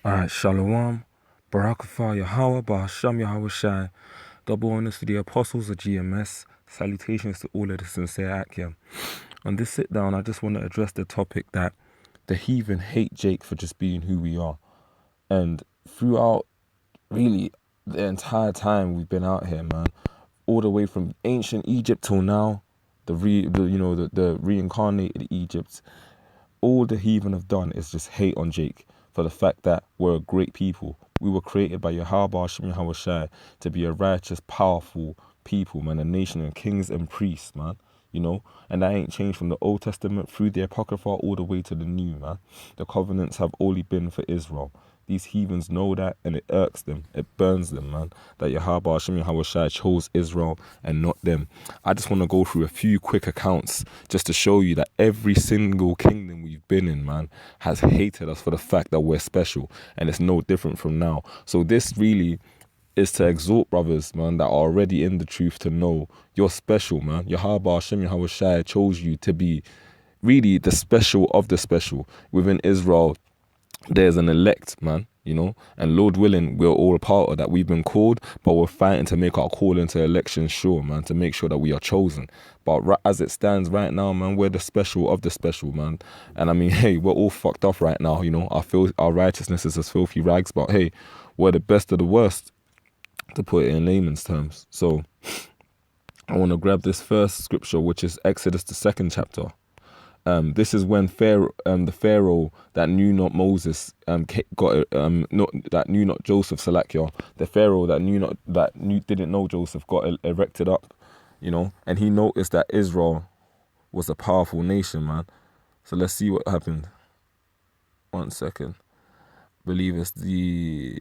Alright, Shalom, Barakatha Yahweh, Bahasham Yahweh Shai, double honors to the apostles of GMS, salutations to all of the sincere Akyam. On this sit down, I just want to address the topic that the heathen hate Jake for just being who we are. And throughout really the entire time we've been out here, man, all the way from ancient Egypt till now, the reincarnated Egypt, all the heathen have done is just hate on Jake for the fact that we're a great people. We were created by Yahweh Shai to be a righteous, powerful people, man, a nation of kings and priests, man, and that ain't changed from the Old Testament through the Apocrypha all the way to the New, man. The covenants have only been for Israel. These heathens know that, and it irks them, it burns them, man, that Yahweh Shai chose Israel and not them. I just want to go through a few quick accounts just to show you that every single kingdom we've been in, man, has hated us for the fact that we're special, and it's no different from now. So this really is to exhort brothers, man, that are already in the truth to know you're special, man. Yahweh Shai chose you to be really the special of the special. Within Israel, there's an elect, man, and Lord willing, we're all a part of that. We've been called, but we're fighting to make our call into election sure, man, to make sure that we are chosen. But as it stands right now, man, we're the special of the special, man. And I mean, hey, we're all fucked up right now, our righteousness is as filthy rags, but hey, we're the best of the worst, to put it in layman's terms. So I want to grab this first scripture, which is Exodus, the 2nd chapter. This is when the Pharaoh that knew not Moses that knew not Joseph, Salakia. The Pharaoh that didn't know Joseph got erected up, and he noticed that Israel was a powerful nation, man. So let's see what happened. 1 second. Believe it's the.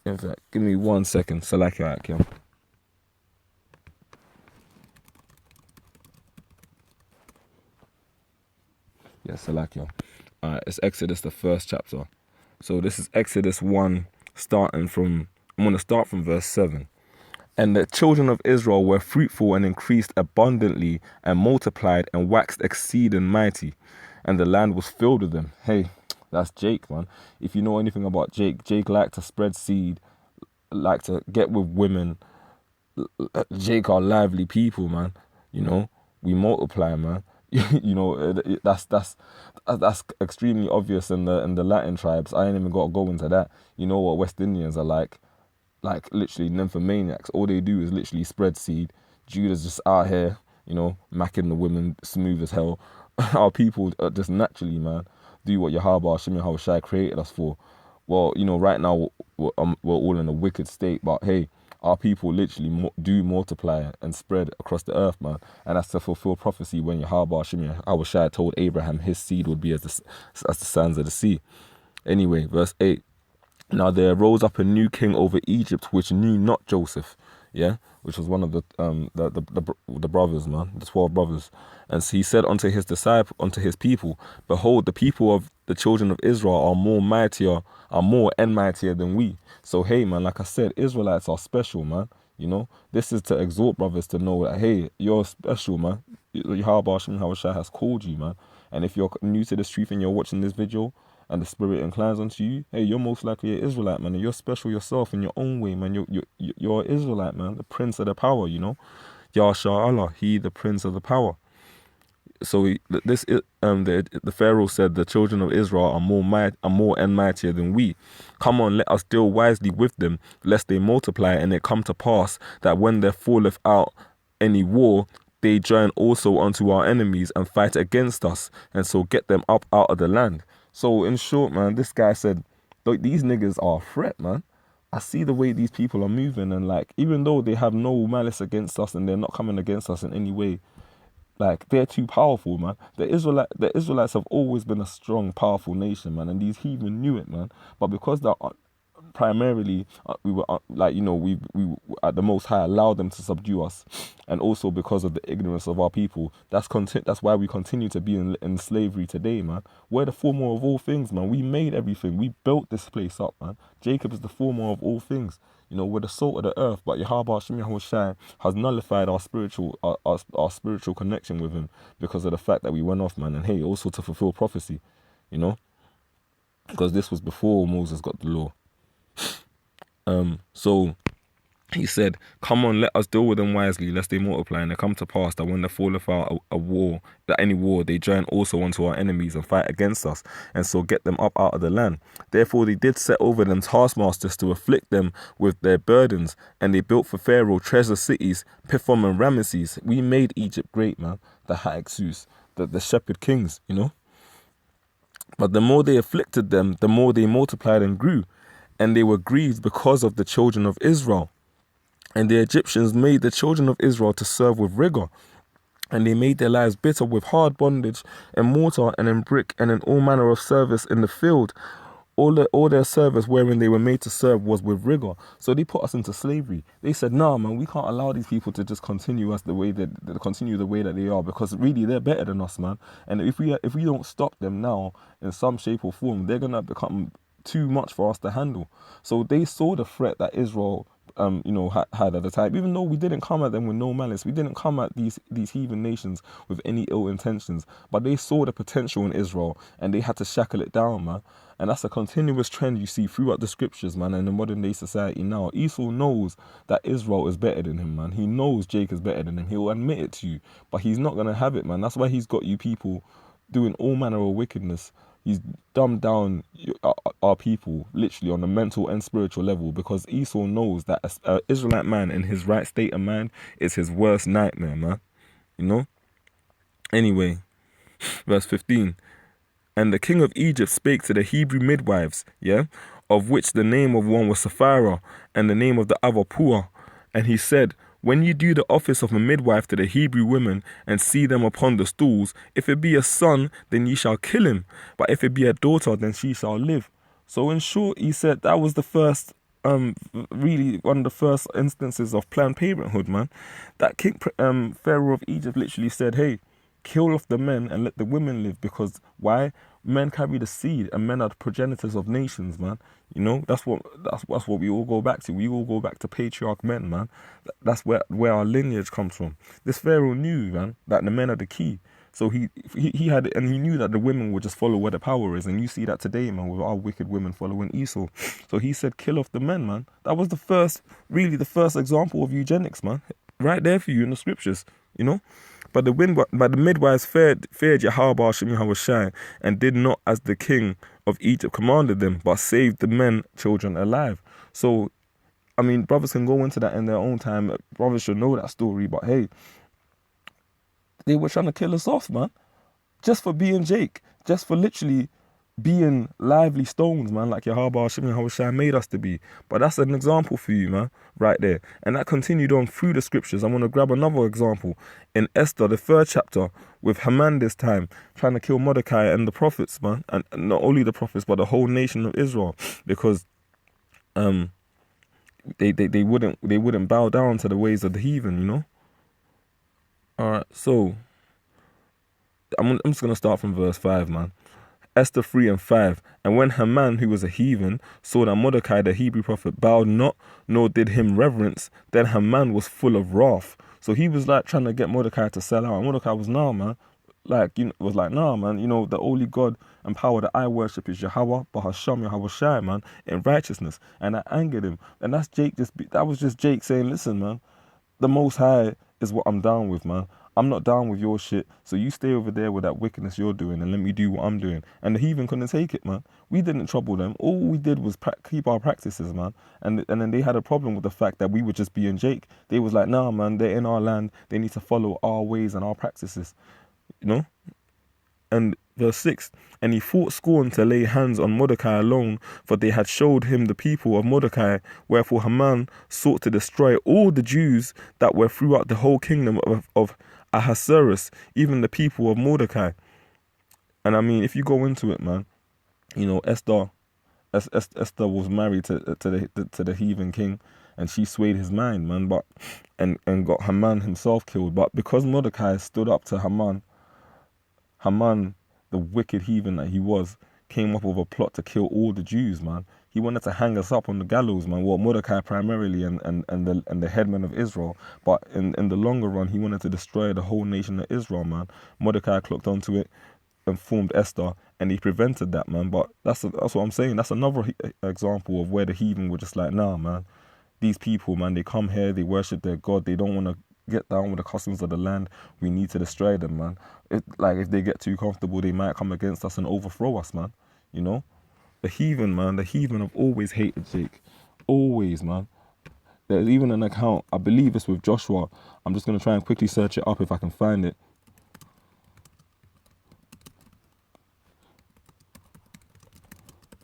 In fact, give me 1 second. Salakia, Akim. Yes, Salakia. It's Exodus, the 1st chapter. So this is Exodus 1, I'm going to start from verse 7. And the children of Israel were fruitful and increased abundantly and multiplied and waxed exceeding mighty. And the land was filled with them. Hey, that's Jake, man. If you know anything about Jake liked to spread seed, liked to get with women. Jake are lively people, man. We multiply, man. That's extremely obvious in the Latin tribes. I ain't even got to go into that. You know what West Indians are like literally nymphomaniacs. All they do is literally spread seed. Judah's just out here, macking the women smooth as hell. Our people just naturally, man, do what Yahweh Shai created us for. Well, right now we're all in a wicked state, but hey, our people literally do multiply and spread across the earth, man. And that's to fulfill prophecy when Yahweh Shai told Abraham his seed would be as the sands of the sea. Anyway, verse 8. Now there arose up a new king over Egypt, which knew not Joseph, which was one of the brothers, man, the 12 brothers. And so he said unto his people, behold, the people of the children of Israel are more and mightier than we. So hey, man, like I said, Israelites are special, man. This is to exhort brothers to know that hey, you're special, man. Yahweh Shai has called you, man. And if you're new to this truth and you're watching this video, and the spirit inclines unto you, hey, you're most likely an Israelite, man, and you're special yourself in your own way, man. You're an Israelite, man, the prince of the power, Yahshua Allah, he the prince of the power. So the Pharaoh said, the children of Israel are more and mightier than we. Come on, let us deal wisely with them, lest they multiply, and it come to pass that when there falleth out any war, they join also unto our enemies and fight against us, and so get them up out of the land. So in short, man, this guy said, these niggas are a threat, man. I see the way these people are moving, and even though they have no malice against us and they're not coming against us in any way, they're too powerful, man. The Israelites have always been a strong, powerful nation, man, and these heathen knew it, man. But because they're primarily we were we at the Most High allowed them to subdue us, and also because of the ignorance of our people, that's why we continue to be in slavery today, man. We're the former of all things, man. We made everything. We built this place up, man. Jacob is the former of all things. We're the salt of the earth, but Yahweh Shai has nullified our spiritual connection with him because of the fact that we went off, man. And hey, also to fulfill prophecy, because this was before Moses got the law. So he said, come on, let us deal with them wisely, lest they multiply, and it come to pass that when there falleth out a war, that any war, they join also unto our enemies and fight against us, and so get them up out of the land. Therefore they did set over them taskmasters to afflict them with their burdens, and they built for Pharaoh treasure cities, Pithom and Ramesses. We made Egypt great, man. The Hatexus, the shepherd kings, you know. But the more they afflicted them, the more they multiplied and grew, and they were grieved because of the children of Israel. And the Egyptians made the children of Israel to serve with rigor, and they made their lives bitter with hard bondage in mortar and in brick and in all manner of service in the field. All their service wherein they were made to serve was with rigor. So they put us into slavery. They said, "No, man, we can't allow these people to just continue the way that they are, because really they're better than us, man. And if we don't stop them now in some shape or form, they're gonna become too much for us to handle." So they saw the threat that Israel had at the time. Even though we didn't come at them with no malice, we didn't come at these heathen nations with any ill intentions, but they saw the potential in Israel and they had to shackle it down, man. And that's a continuous trend you see throughout the scriptures, man, in the modern day society now. Esau knows that Israel is better than him, man. He knows Jacob is better than him. He'll admit it to you, but he's not gonna have it, man. That's why he's got you people doing all manner of wickedness. He's dumbed down our people, literally on a mental and spiritual level, because Esau knows that an Israelite man in his right state of mind is his worst nightmare, man. You know? Anyway, verse 15. And the king of Egypt spake to the Hebrew midwives, of which the name of one was Sapphira, and the name of the other Puah. And he said, when you do the office of a midwife to the Hebrew women, and see them upon the stools, if it be a son, then ye shall kill him. But if it be a daughter, then she shall live. So in short, he said that was the first, really one of the first instances of Planned Parenthood, man. That King Pharaoh of Egypt literally said, hey, kill off the men and let the women live, because why? Men carry the seed, and men are the progenitors of nations, man. You know, that's what we all go back to. We all go back to patriarch men, man. That's where our lineage comes from. This Pharaoh knew, man, that the men are the key. So he had it, and he knew that the women would just follow where the power is. And you see that today, man, with our wicked women following Esau. So he said, kill off the men, man. That was the first example of eugenics, man. Right there for you in the scriptures, you know. But the midwives feared Yahweh Shai, and did not as the king of Egypt commanded them, but saved the men children alive. So, I mean, brothers can go into that in their own time. Brothers should know that story. But hey, they were trying to kill us off, man, just for being Jake, just for literally being lively stones, man, like Yahweh Shai made us to be. But that's an example for you, man, right there. And that continued on through the scriptures. I'm going to grab another example in Esther, the 3rd chapter, with Haman this time trying to kill Mordecai and the prophets, man, and not only the prophets but the whole nation of Israel, because they wouldn't bow down to the ways of the heathen, you know. All right, so I'm just going to start from verse 5, man. Esther 3 and 5. And when Haman, who was a heathen, saw that Mordecai the Hebrew prophet bowed not, nor did him reverence, then Haman was full of wrath. So he was like trying to get Mordecai to sell out. And Mordecai was, nah, man. Nah, man. You know, the only God and power that I worship is Yahweh, Bahasham, Yahweh Shai, man, in righteousness. And that angered him. And that was just Jake saying, listen, man, the Most High is what I'm down with, man. I'm not down with your shit, so you stay over there with that wickedness you're doing and let me do what I'm doing. And the heathen couldn't take it, man. We didn't trouble them. All we did was keep our practices, man. And then they had a problem with the fact that we were just being Jake. They was like, nah, man, they're in our land. They need to follow our ways and our practices, you know? And verse 6, and he thought scorn to lay hands on Mordecai alone, for they had showed him the people of Mordecai. Wherefore Haman sought to destroy all the Jews that were throughout the whole kingdom of Ahasuerus, even the people of Mordecai. And I mean, if you go into it, man, you know, Esther was married to the heathen king, and she swayed his mind, man, and got Haman himself killed. But because Mordecai stood up to Haman, the wicked heathen that he was, came up with a plot to kill all the Jews, man. He wanted to hang us up on the gallows, man. Well, Mordecai primarily and the headmen of Israel. But in the longer run, he wanted to destroy the whole nation of Israel, man. Mordecai clocked onto it. informed Esther, and he prevented that, man. But that's what I'm saying. That's another example of where the heathen were just like, nah, man. These people, man, they come here, they worship their God, they don't want to get down with the customs of the land. We need to destroy them, man. If they get too comfortable, they might come against us and overthrow us, man. You know, the heathen, man, the heathen have always hated Jake, always, man. There's even an account, I believe it's with Joshua. I'm just gonna try and quickly search it up if I can find it.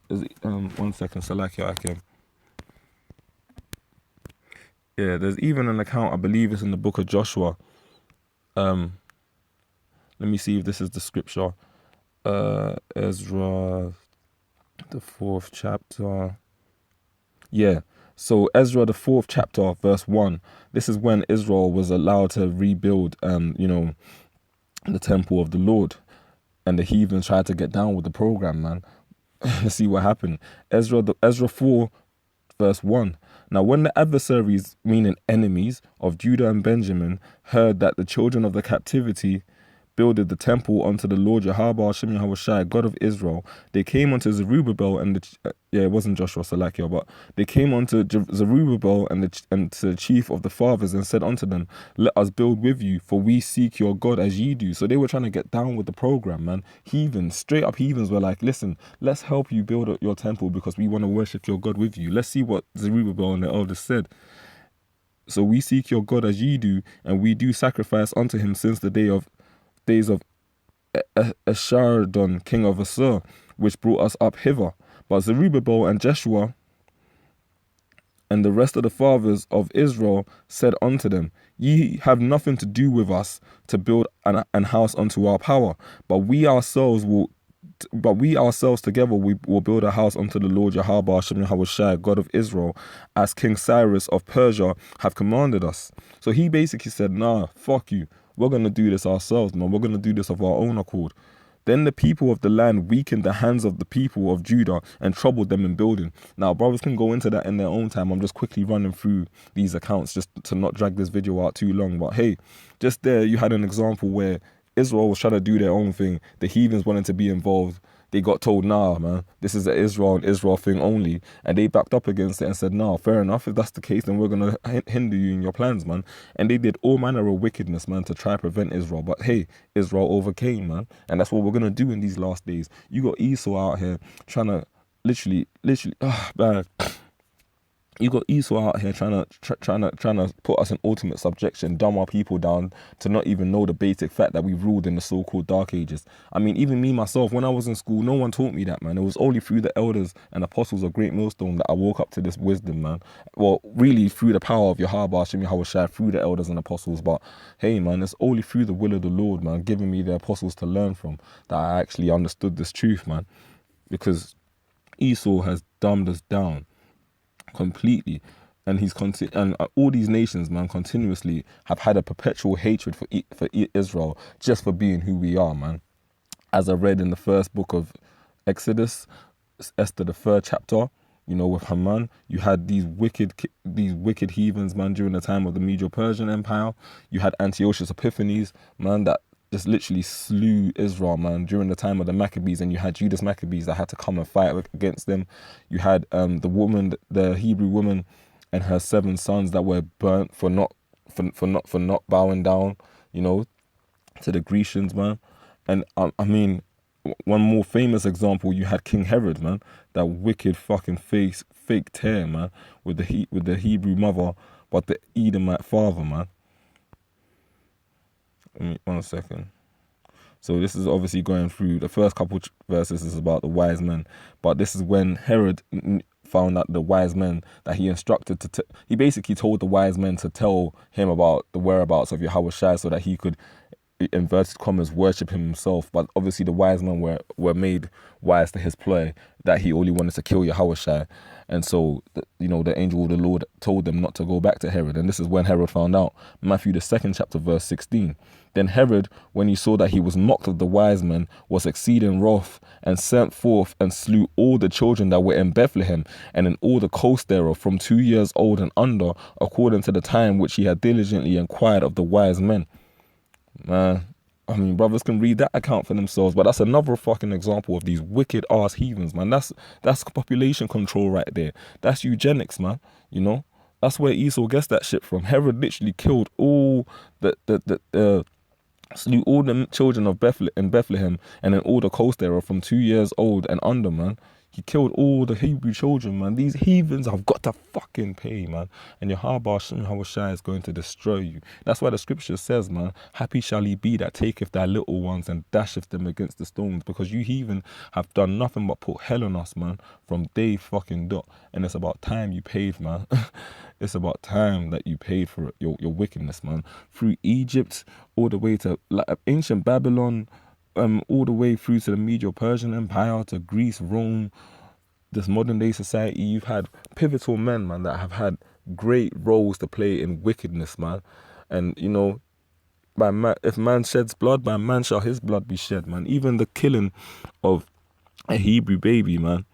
Is it, 1 second, Salakia, I can. Yeah, there's even an account, I believe it's in the book of Joshua. Let me see if this is the scripture. Ezra, the 4th chapter. Yeah, so Ezra, the 4th chapter, verse 1. This is when Israel was allowed to rebuild, the temple of the Lord. And the heathen tried to get down with the program, man. Let's see what happened. Ezra 4, verse 1. Now when the adversaries, meaning enemies, of Judah and Benjamin, heard that the children of the captivity builded the temple unto the Lord Yahweh Shem Yahweh God of Israel, they came unto Zerubbabel and it wasn't Joshua Salakia, but they came unto Zerubbabel and to the chief of the fathers and said unto them, let us build with you, for we seek your God as ye do. So they were trying to get down with the program, man. Heathens, straight up heathens were like, listen, let's help you build your temple because we want to worship your God with you. Let's see what Zerubbabel and the elders said. So we seek your God as ye do, and we do sacrifice unto him since the days of Esarhaddon, king of Assur, which brought us up hither. But Zerubbabel and Jeshua and the rest of the fathers of Israel said unto them, ye have nothing to do with us to build an house unto our power, but we ourselves together we will build a house unto the Lord Yahweh Shem Yahweh God of Israel, as King Cyrus of Persia have commanded us. So he basically said, nah, fuck you. We're going to do this ourselves, man. We're going to do this of our own accord. Then the people of the land weakened the hands of the people of Judah and troubled them in building. Now, brothers can go into that in their own time. I'm just quickly running through these accounts just to not drag this video out too long. But hey, just there you had an example where Israel was trying to do their own thing. The heathens wanted to be involved. They got told, nah, man, this is an Israel thing only. And they backed up against it and said, nah, fair enough. If that's the case, then we're going to hinder you in your plans, man. And they did all manner of wickedness, man, to try to prevent Israel. But hey, Israel overcame, man. And that's what we're going to do in these last days. You got Esau out here trying to literally, man. You got Esau out here trying to put us in ultimate subjection, dumb our people down to not even know the basic fact that we ruled in the so-called Dark Ages. I mean, even me, myself, when I was in school, no one taught me that, man. It was only through the elders and apostles of GreatMillStone that I woke up to this wisdom, man. Well, really through the power of Yahweh, Shem Yahweh, through the elders and apostles. But hey, man, it's only through the will of the Lord, man, giving me the apostles to learn from, that I actually understood this truth, man. Because Esau has dumbed us down completely, and and all these nations, man, continuously have had a perpetual hatred for Israel just for being who we are, man. As I read in the first book of Exodus, Esther, the 3rd chapter, with Haman, you had these wicked heathens, man, during the time of the Medo-Persian Empire. You had Antiochus Epiphanes, man, that just literally slew Israel, man, during the time of the Maccabees. And you had Judas Maccabees that had to come and fight against them. You had the Hebrew woman and her 7 sons that were burnt for not bowing down, to the Grecians, man. And I mean, one more famous example, you had King Herod, man, that wicked fucking fake tear, man, with the Hebrew mother but the Edomite father, man. 1 second. So this is obviously going through the first couple verses is about the wise men, but this is when Herod found out the wise men that he instructed he basically told the wise men to tell him about the whereabouts of Yahweh so that he could, inverted commas, worship him himself. But obviously the wise men were made wise to his ploy that he only wanted to kill Yahweh. And so, the angel of the Lord told them not to go back to Herod. And this is when Herod found out. Matthew, the 2nd chapter, verse 16. Then Herod, when he saw that he was mocked of the wise men, was exceeding wroth, and sent forth and slew all the children that were in Bethlehem, and in all the coast thereof, from 2 years old and under, according to the time which he had diligently inquired of the wise men. Man, I mean, brothers can read that account for themselves, but that's another fucking example of these wicked ass heathens, man. That's population control right there. That's eugenics, man. You know, that's where Esau gets that shit from. Herod literally killed all slew all the children of Bethlehem, and then all the coast area from 2 years old and under, man. He killed all the Hebrew children, man. These heathens have got to fucking pay, man. And Yahweh Shai is going to destroy you. That's why the scripture says, man, happy shall he be that taketh thy little ones and dasheth them against the stones. Because you heathen have done nothing but put hell on us, man, from day fucking dot. And it's about time you paid, man. It's about time that you paid for it, your wickedness, man. Through Egypt, all the way to like ancient Babylon, all the way through to the Medo-Persian Empire, to Greece, Rome, this modern day society. You've had pivotal men, man, that have had great roles to play in wickedness, man. And you know, if man sheds blood, by man shall his blood be shed, man. Even the killing of a Hebrew baby, man,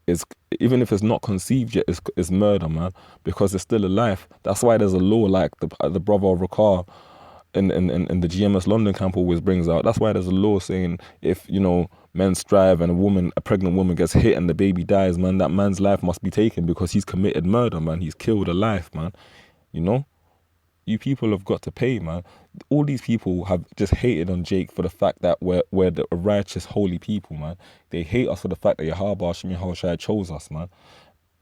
is, even if it's not conceived yet, is murder, man, because it's still alive. That's why there's a law like the brother of Rakar in the GMS London camp always brings out. That's why there's a law saying if, you know, men strive and a pregnant woman gets hit and the baby dies, man, that man's life must be taken because he's committed murder, man. He's killed a life, man. You know, you people have got to pay, man. All these people have just hated on Jake for the fact that we're the righteous, holy people, man. They hate us for the fact that Yahweh Shai chose us, man.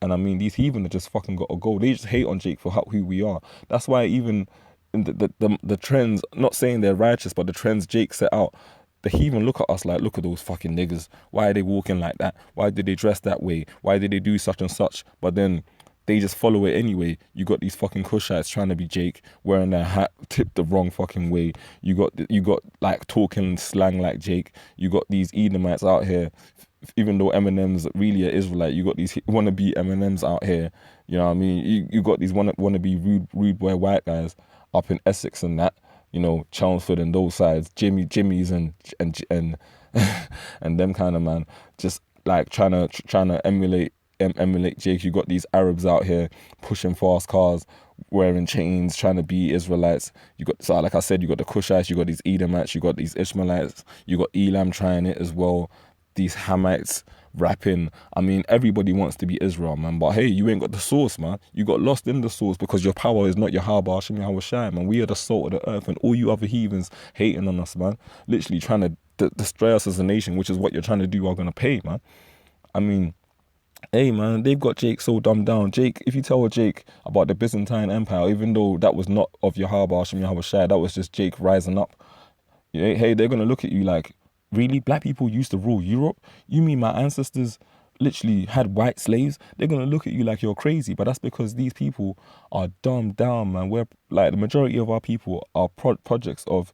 And I mean, these heathen have just fucking got to go. They just hate on Jake for who we are. That's why even in the trends, not saying they're righteous, but the trends Jake set out, the heathen look at us like, look at those fucking niggas. Why are they walking like that? Why did they dress that way? Why did they do such and such? But then they just follow it anyway. You got these fucking Cushites trying to be Jake, wearing their hat tipped the wrong fucking way. You got like talking slang like Jake. You got these Edomites out here, even though Eminem's really an Israelite. You got these wannabe Eminems out here. You know what I mean? You got these wannabe rude boy white guys up in Essex and that, you know, Chelmsford and those sides, Jimmy's and and them kind of, man, just like trying to emulate Jake. You got these Arabs out here pushing fast cars, wearing chains, trying to be Israelites. You got, so like I said, you got the Cushites, you got these Edomites, you got these Ishmaelites, you got Elam trying it as well. These Hamites rapping. I mean, everybody wants to be Israel, man. But hey, you ain't got the source, man. You got lost in the source because your power is not Yahweh Shai, man. We are the salt of the earth, and all you other heathens hating on us, man. Literally trying to destroy us as a nation, which is what you're trying to do, are going to pay, man. I mean, hey, man, they've got Jake so dumbed down. Jake, if you tell Jake about the Byzantine Empire, even though that was not of Yahweh Shai, that was just Jake rising up. Hey, they're going to look at you like, really? Black people used to rule Europe? You mean my ancestors literally had white slaves? They're going to look at you like you're crazy. But that's because these people are dumbed down, man. We're like, the majority of our people are projects of,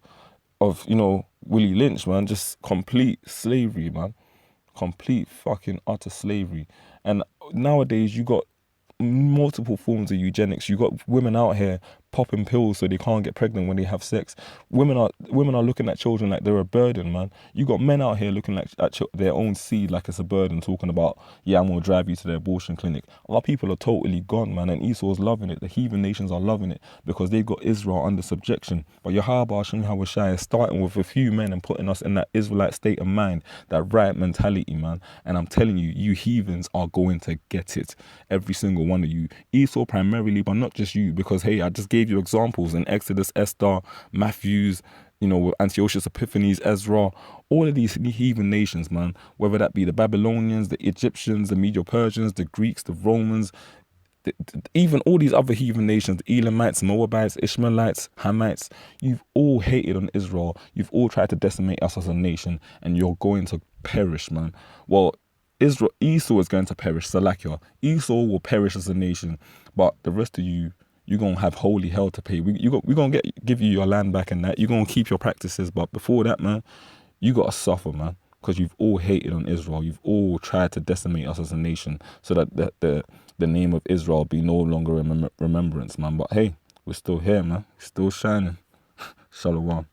you know, Willie Lynch, man. Just complete slavery, man. Complete fucking utter slavery. And nowadays you got multiple forms of eugenics. You got women out here popping pills so they can't get pregnant when they have sex. Women are looking at children like they're a burden, man. You got men out here looking at their own seed like it's a burden, talking about, yeah, I'm gonna drive you to the abortion clinic. Our people are totally gone, man, and Esau's loving it. The heathen nations are loving it because they've got Israel under subjection. But Yahweh Shai is starting with a few men and putting us in that Israelite state of mind, that right mentality, man. And I'm telling you, you heathens are going to get it. Every single one of you. Esau primarily, but not just you, because hey, I just gave you examples in Exodus, Esther, Matthews, you know, Antiochus Epiphanes, Ezra, all of these heathen nations, man, whether that be the Babylonians, the Egyptians, the Medo-Persians, the Greeks, the Romans, even all these other heathen nations, the Elamites, Moabites, Ishmaelites, Hamites, you've all hated on Israel. You've all tried to decimate us as a nation, and you're going to perish, man. Well, Esau is going to perish, Salakia. Esau will perish as a nation, but the rest of you, you're going to have holy hell to pay. We're going to give you your land back and that. You're going to keep your practices, but before that, man, you got to suffer, man, because you've all hated on Israel. You've all tried to decimate us as a nation so that the name of Israel be no longer in remembrance, man. But hey, we're still here, man. Still shining. Shalom.